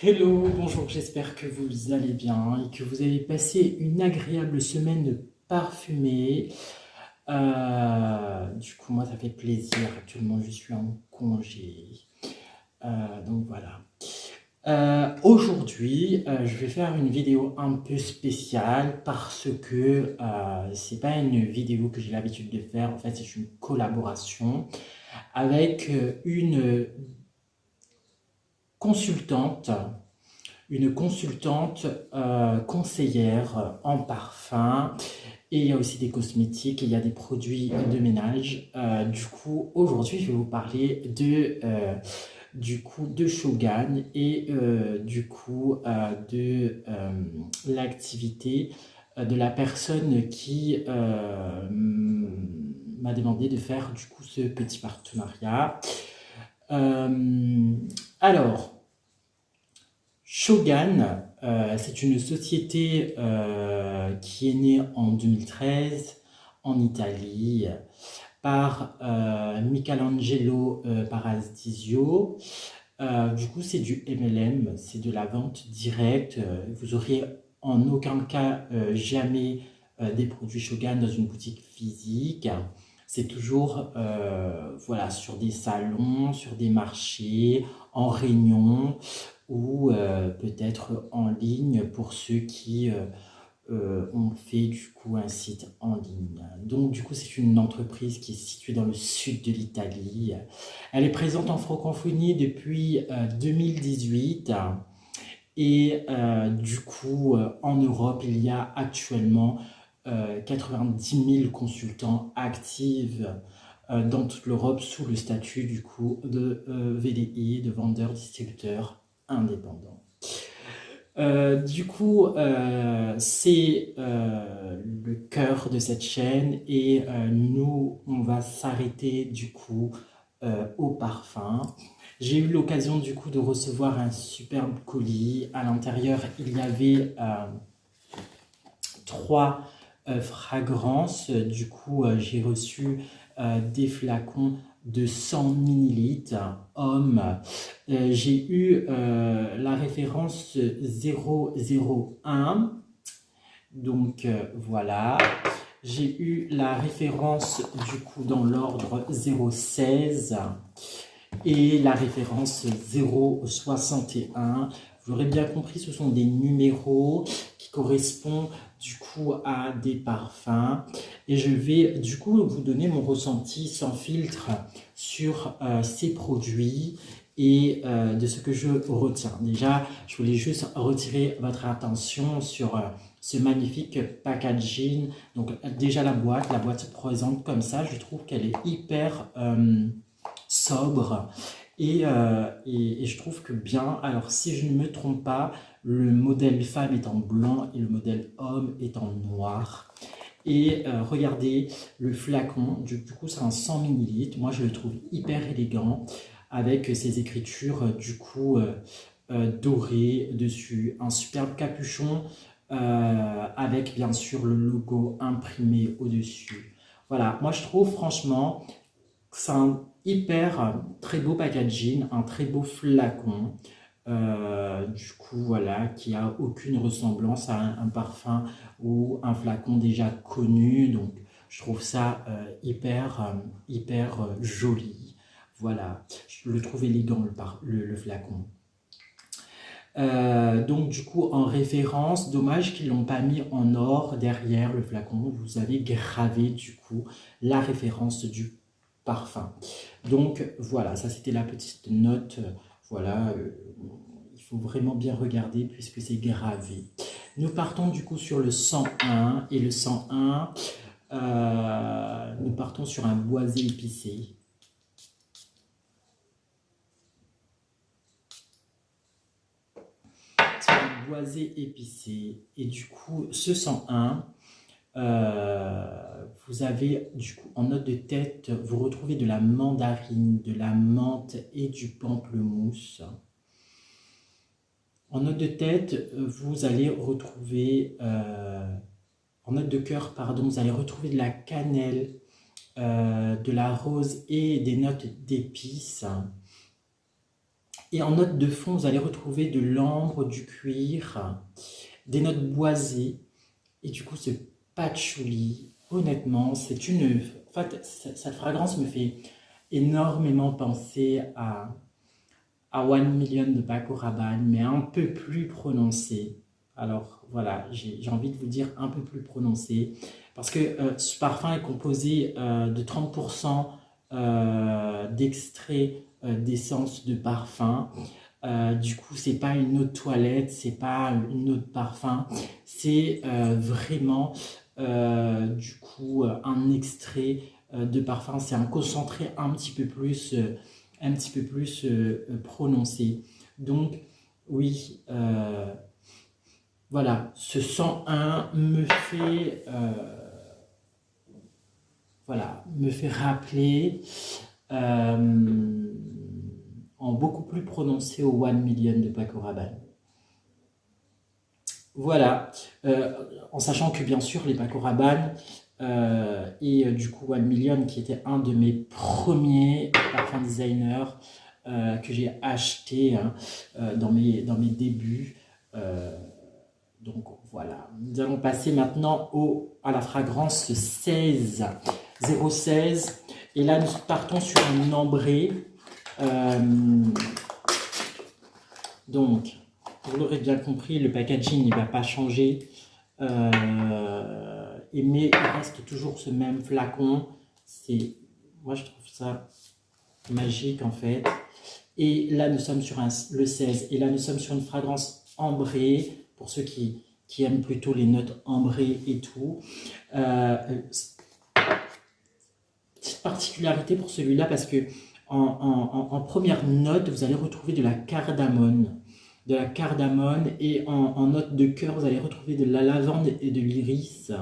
Hello, bonjour, j'espère que vous allez bien et que vous avez passé une agréable semaine parfumée. Du coup, moi, ça fait plaisir. Actuellement, je suis en congé. Donc voilà. Aujourd'hui, je vais faire une vidéo un peu spéciale parce que c'est pas une vidéo que j'ai l'habitude de faire. En fait, c'est une collaboration avec une consultante une consultante conseillère en parfum, et il y a aussi des cosmétiques et il y a des produits de ménage. Du coup, aujourd'hui, je vais vous parler de Shogun et l'activité de la personne qui m'a demandé de faire du coup ce petit partenariat. Euh, alors, Shogun, c'est une société qui est née en 2013 en Italie par Michelangelo Parasisio. Du coup, c'est du MLM, c'est de la vente directe. Vous aurez en aucun cas jamais des produits Shogun dans une boutique physique. C'est toujours voilà, sur des salons, sur des marchés, en réunion ou peut-être en ligne pour ceux qui ont fait du coup un site en ligne. Donc du coup c'est une entreprise qui est située dans le sud de l'Italie. Elle est présente en francophonie depuis 2018 et du coup en Europe il y a actuellement 90 000 consultants actifs dans toute l'Europe sous le statut du coup de VDI, de vendeur distributeur indépendant. C'est le cœur de cette chaîne et nous, on va s'arrêter du coup au parfum. J'ai eu l'occasion du coup de recevoir un superbe colis. À l'intérieur, il y avait trois fragrances. Du coup, j'ai reçu des flacons de 100 millilitres hommes. J'ai eu la référence 001. Donc voilà. J'ai eu la référence du coup dans l'ordre 016 et la référence 061. Vous l'aurez bien compris, ce sont des numéros qui correspondent du coup à des parfums. Et je vais du coup vous donner mon ressenti sans filtre sur ces produits et de ce que je retiens. Déjà, je voulais juste retirer votre attention sur ce magnifique packaging. Donc déjà la boîte se présente comme ça. Je trouve qu'elle est hyper sobre et je trouve que bien, alors si je ne me trompe pas, le modèle femme est en blanc et le modèle homme est en noir. Et regardez le flacon, du coup c'est un 100 millilitres. Moi je le trouve hyper élégant avec ses écritures dorées dessus, un superbe capuchon avec bien sûr le logo imprimé au dessus. Voilà, moi je trouve franchement c'est un hyper très beau packaging, un très beau flacon. Du coup, voilà, qui a aucune ressemblance à un parfum ou un flacon déjà connu. Donc, je trouve ça hyper joli. Voilà, je le trouve élégant le flacon. Donc du coup en référence, dommage qu'ils l'ont pas mis en or derrière le flacon, vous avez gravé du coup la référence du parfum. Donc voilà, ça c'était la petite note, voilà, il faut vraiment bien regarder puisque c'est gravé. Nous partons du coup sur le 101 et le 101, nous partons sur un boisé épicé. Boisé épicé et du coup ce 101 vous avez du coup en note de tête, vous retrouvez de la mandarine, de la menthe et du pamplemousse. En note de tête, vous allez retrouver en note de cœur, pardon, vous allez retrouver de la cannelle, de la rose et des notes d'épices. Et en note de fond, vous allez retrouver de l'ambre, du cuir, des notes boisées. Et du coup, ce patchouli, honnêtement, c'est une... En fait, cette fragrance me fait énormément penser à One Million de Paco Rabanne, mais un peu plus prononcé. Alors voilà, j'ai envie de vous dire un peu plus prononcé, parce que ce parfum est composé de 30% d'extrait d'essence de parfum. Du coup, c'est pas une eau de toilette, c'est pas une eau de parfum, c'est vraiment du coup un extrait de parfum. C'est un concentré un petit peu plus prononcé. Donc, oui, voilà, ce 101 me fait, voilà, me fait rappeler en beaucoup plus prononcé au One Million de Paco Rabanne. Voilà, en sachant que bien sûr les Paco Rabanne et du coup One Million qui était un de mes premiers parfums designers que j'ai acheté hein, dans mes débuts. Donc voilà, nous allons passer maintenant à la fragrance 16 016 et là nous partons sur un ambré. Donc vous l'aurez bien compris, le packaging ne va pas changer, mais il reste toujours ce même flacon. Moi je trouve ça magique en fait. Et là nous sommes sur le 16, et là nous sommes sur une fragrance ambrée, pour ceux qui aiment plutôt les notes ambrées et tout. Petite particularité pour celui-là, parce que en première note, vous allez retrouver de la cardamone. Et en note de cœur, vous allez retrouver de la lavande et de l'iris.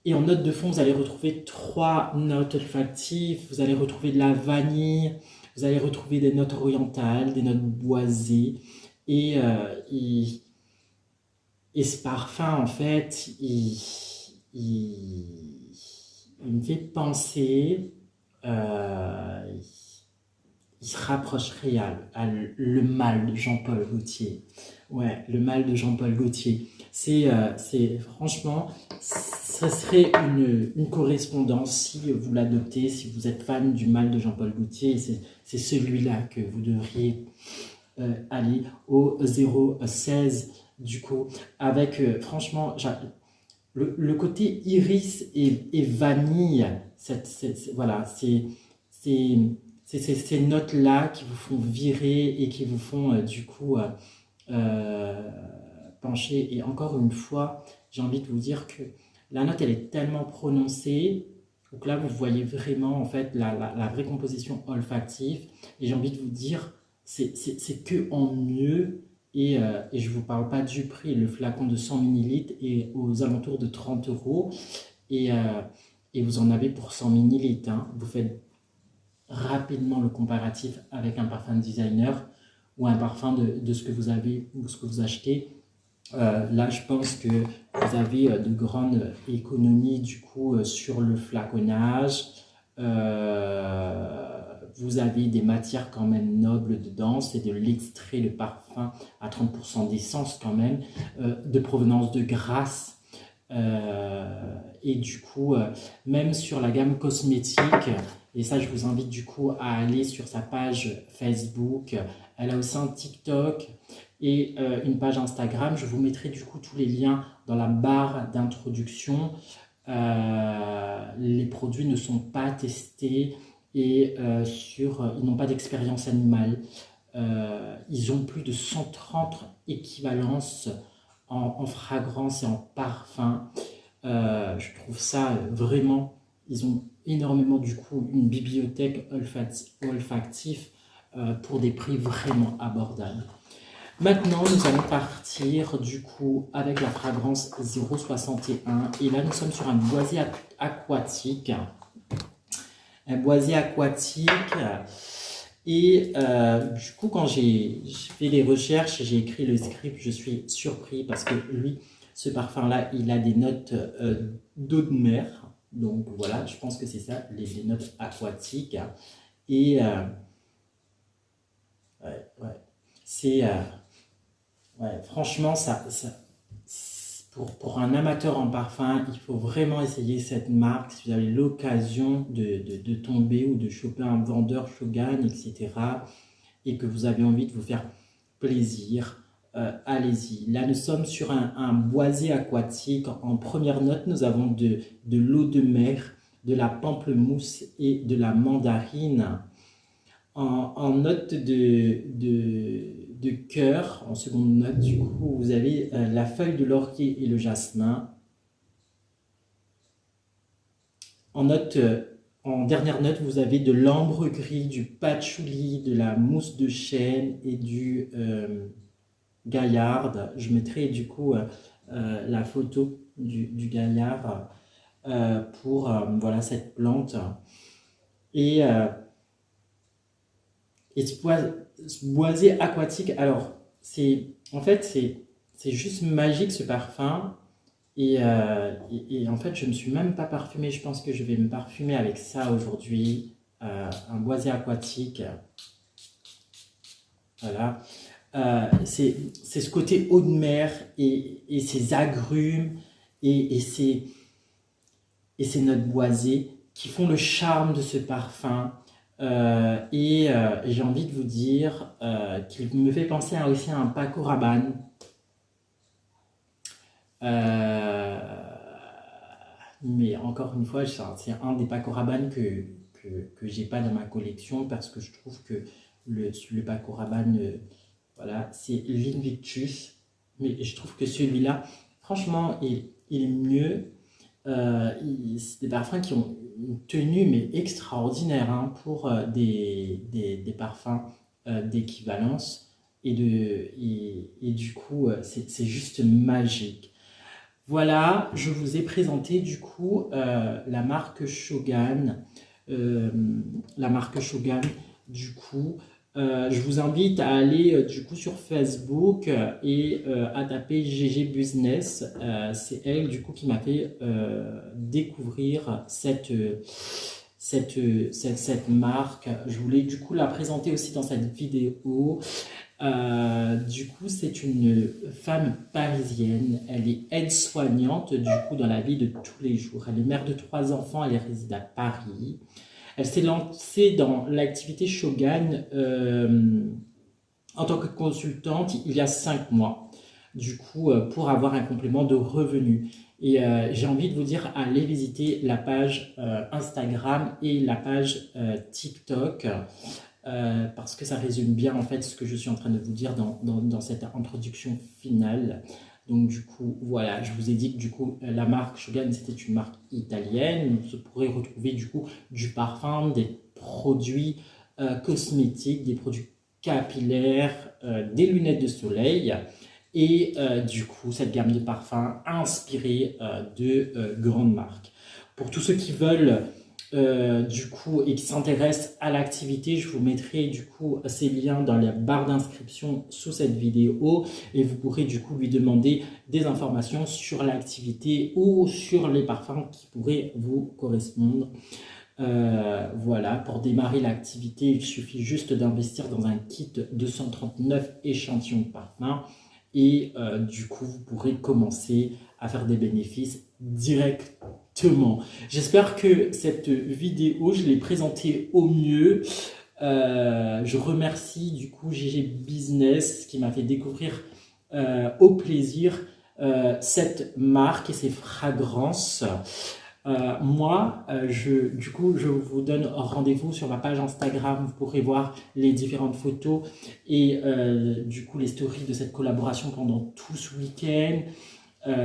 Et en note de fond, vous allez retrouver 3 notes olfactives. Vous allez retrouver de la vanille, vous allez retrouver des notes orientales, des notes boisées. Et ce parfum, en fait, il me fait penser... il se rapprocherait à le mal de Jean-Paul Gaultier. Ouais, le mal de Jean-Paul Gaultier. C'est franchement, ça serait une correspondance si vous l'adoptez, si vous êtes fan du mal de Jean-Paul Gaultier. C'est celui-là que vous devriez aller au 016 du coup. Avec, franchement, le côté iris et vanille, voilà, c'est ces notes-là qui vous font virer et qui vous font du coup pencher. Et encore une fois, j'ai envie de vous dire que la note, elle est tellement prononcée. Donc là, vous voyez vraiment en fait la vraie composition olfactive. Et j'ai envie de vous dire, c'est que en mieux. Et je ne vous parle pas du prix. Le flacon de 100 ml est aux alentours de 30 €. Et vous en avez pour 100 ml. Hein. Vous faites rapidement le comparatif avec un parfum de designer ou un parfum de ce que vous avez ou ce que vous achetez. Là, je pense que vous avez de grandes économies du coup sur le flaconnage. Vous avez des matières quand même nobles dedans, c'est de l'extrait de parfum à 30% d'essence quand même, de provenance de Grasse. Et du coup, même sur la gamme cosmétique, et ça je vous invite du coup à aller sur sa page Facebook, elle a aussi un TikTok et une page Instagram. Je vous mettrai du coup tous les liens dans la barre d'introduction. Les produits ne sont pas testés et ils n'ont pas d'expérience animale. Ils ont plus de 130 équivalences en fragrance et en parfum. Je trouve ça vraiment, ils ont énormément du coup une bibliothèque olfactive pour des prix vraiment abordables. Maintenant, nous allons partir du coup avec la fragrance 061 et là nous sommes sur un boisé aquatique. Un boisé aquatique et du coup quand j'ai fait les recherches, j'ai écrit le script, je suis surpris parce que lui, ce parfum là, il a des notes d'eau de mer, donc voilà, je pense que c'est ça, les notes aquatiques. Et Ouais, ouais. C'est, ouais, franchement, pour un amateur en parfum, il faut vraiment essayer cette marque. Si vous avez l'occasion de tomber ou de choper un vendeur Shogun, etc., et que vous avez envie de vous faire plaisir, allez-y. Là, nous sommes sur un boisé aquatique. En première note, nous avons de l'eau de mer, de la pamplemousse et de la mandarine. En note de cœur, en seconde note, du coup, vous avez la feuille de l'orchidée et le jasmin. En note, en dernière note, vous avez de l'ambre gris, du patchouli, de la mousse de chêne et du gaillard. Je mettrai du coup la photo du gaillard pour voilà, cette plante. Et, et ce boisé aquatique, alors, en fait, c'est juste magique ce parfum. Et en fait, je ne me suis même pas parfumée. Je pense que je vais me parfumer avec ça aujourd'hui. Un boisé aquatique. Voilà. C'est ce côté eau de mer et ces agrumes et ces notes boisées qui font le charme de ce parfum. J'ai envie de vous dire qu'il me fait penser aussi à un Paco Rabanne. Euh, mais encore une fois, c'est un des Paco Rabanne que j'ai pas dans ma collection parce que je trouve que le Paco Rabanne, voilà, c'est l'Invictus. Mais je trouve que celui-là, franchement, il est mieux. C'est des parfums qui ont une tenue mais extraordinaire hein, pour des parfums d'équivalence et du coup c'est juste magique. Voilà, je vous ai présenté du coup la marque Shogun. Euh, la marque Shogun, du coup, je vous invite à aller du coup sur Facebook et à taper GG Business. C'est elle du coup qui m'a fait découvrir cette marque. Je voulais du coup la présenter aussi dans cette vidéo. Du coup, c'est une femme parisienne. Elle est aide-soignante du coup dans la vie de tous les jours. Elle est mère de 3 enfants. Elle réside à Paris. Elle s'est lancée dans l'activité Shogun en tant que consultante il y a 5 mois. Du coup, pour avoir un complément de revenus. Et j'ai envie de vous dire, allez visiter la page Instagram et la page TikTok. Parce que ça résume bien en fait ce que je suis en train de vous dire dans cette introduction finale. Donc du coup, voilà, je vous ai dit que du coup, la marque Shogun, c'était une marque italienne. Vous pourrez retrouver du coup du parfum, des produits cosmétiques, des produits capillaires, des lunettes de soleil. Et du coup, cette gamme de parfums inspirée de grandes marques. Pour tous ceux qui veulent du coup et qui s'intéressent à l'activité, je vous mettrai du coup ces liens dans la barre d'inscription sous cette vidéo et vous pourrez du coup lui demander des informations sur l'activité ou sur les parfums qui pourraient vous correspondre. Voilà, pour démarrer l'activité, il suffit juste d'investir dans un kit de 139 échantillons de parfums et du coup vous pourrez commencer à faire des bénéfices directement. J'espère que cette vidéo, je l'ai présentée au mieux. Je remercie du coup GG Business qui m'a fait découvrir au plaisir cette marque et ses fragrances. Du coup, je vous donne rendez-vous sur ma page Instagram. Vous pourrez voir les différentes photos et du coup les stories de cette collaboration pendant tout ce week-end.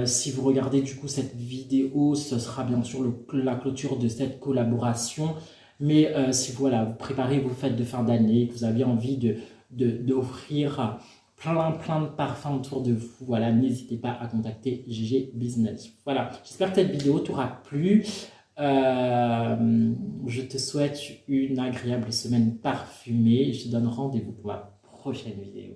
Si vous regardez du coup cette vidéo, ce sera bien sûr la clôture de cette collaboration. Mais si voilà, vous préparez vos fêtes de fin d'année, que vous avez envie d'offrir plein de parfums autour de vous, voilà, n'hésitez pas à contacter GG Business. Voilà, j'espère que cette vidéo t'aura plu. Je te souhaite une agréable semaine parfumée. Je te donne rendez-vous pour ma prochaine vidéo.